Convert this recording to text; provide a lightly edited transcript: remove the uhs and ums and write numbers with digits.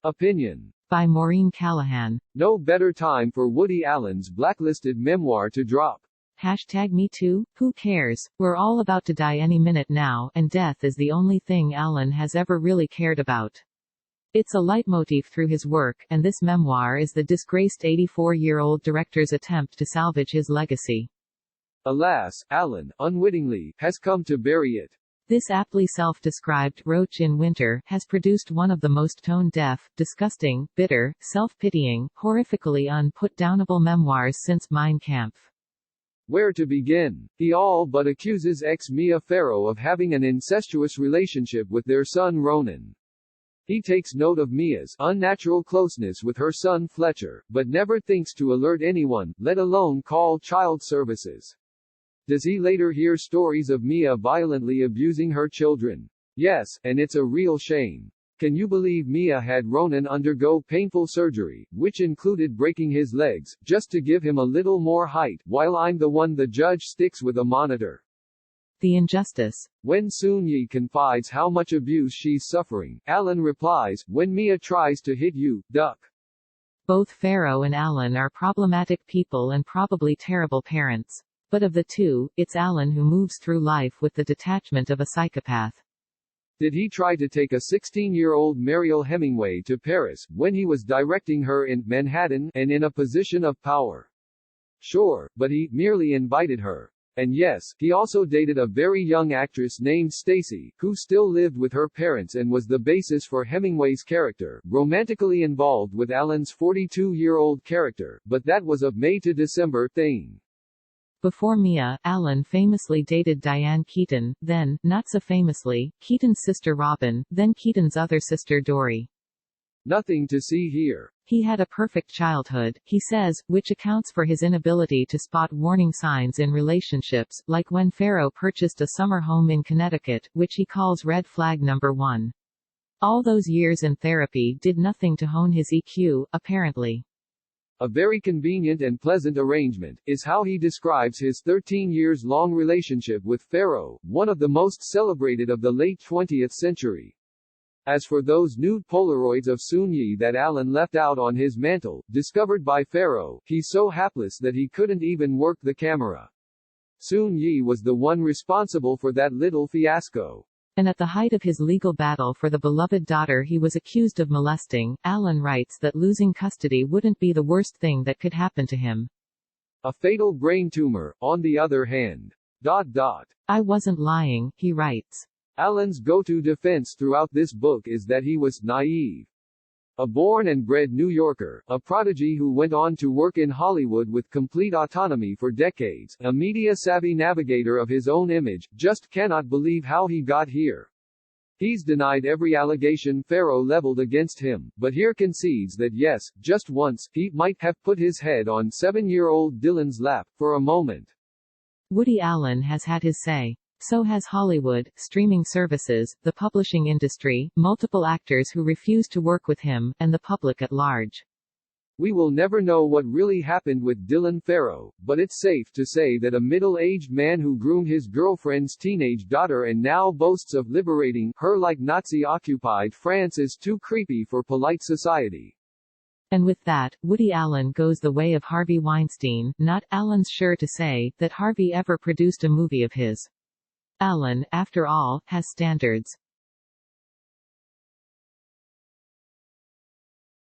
Opinion. By Maureen Callahan. No better time for Woody Allen's blacklisted memoir to drop. #MeToo, who cares? We're all about to die any minute now, and death is the only thing Allen has ever really cared about. It's a leitmotif through his work, and this memoir is the disgraced 84-year-old director's attempt to salvage his legacy. Alas, Allen, unwittingly, has come to bury it. This aptly self-described roach in winter has produced one of the most tone-deaf, disgusting, bitter, self-pitying, horrifically unput-downable memoirs since Mein Kampf. Where to begin? He all but accuses ex-Mia Farrow of having an incestuous relationship with their son Ronan. He takes note of Mia's unnatural closeness with her son Fletcher, but never thinks to alert anyone, let alone call child services. Does he later hear stories of Mia violently abusing her children? Yes, and it's a real shame. Can you believe Mia had Ronan undergo painful surgery, which included breaking his legs, just to give him a little more height, while I'm the one the judge sticks with a monitor? The injustice. When Soon-Yi confides how much abuse she's suffering, Allen replies, when Mia tries to hit you, duck. Both Farrow and Allen are problematic people and probably terrible parents. But of the two, it's Allen who moves through life with the detachment of a psychopath. Did he try to take a 16-year-old Mariel Hemingway to Paris, when he was directing her in Manhattan, and in a position of power? Sure, but he merely invited her. And yes, he also dated a very young actress named Stacy, who still lived with her parents and was the basis for Hemingway's character, romantically involved with Allen's 42-year-old character, but that was a May to December thing. Before Mia, Allen famously dated Diane Keaton, then, not so famously, Keaton's sister Robin, then Keaton's other sister Dory. Nothing to see here. He had a perfect childhood, he says, which accounts for his inability to spot warning signs in relationships, like when Farrow purchased a summer home in Connecticut, which he calls red flag number 1. All those years in therapy did nothing to hone his EQ, apparently. A very convenient and pleasant arrangement, is how he describes his 13 years long relationship with Farrow, one of the most celebrated of the late 20th century. As for those nude Polaroids of Soon-Yi that Allen left out on his mantle, discovered by Farrow, he's so hapless that he couldn't even work the camera. Soon-Yi was the one responsible for that little fiasco. And at the height of his legal battle for the beloved daughter he was accused of molesting, Allen writes that losing custody wouldn't be the worst thing that could happen to him. A fatal brain tumor, on the other hand. I wasn't lying, he writes. Allen's go-to defense throughout this book is that he was naive. A born and bred New Yorker, a prodigy who went on to work in Hollywood with complete autonomy for decades, a media-savvy navigator of his own image, just cannot believe how he got here. He's denied every allegation Farrow leveled against him, but here concedes that yes, just once, he might have put his head on 7-year-old Dylan's lap, for a moment. Woody Allen has had his say. So has Hollywood, streaming services, the publishing industry, multiple actors who refuse to work with him, and the public at large. We will never know what really happened with Dylan Farrow, but it's safe to say that a middle-aged man who groomed his girlfriend's teenage daughter and now boasts of liberating her like Nazi-occupied France is too creepy for polite society. And with that, Woody Allen goes the way of Harvey Weinstein. Not Allen's sure to say that Harvey ever produced a movie of his. Allen, after all, has standards.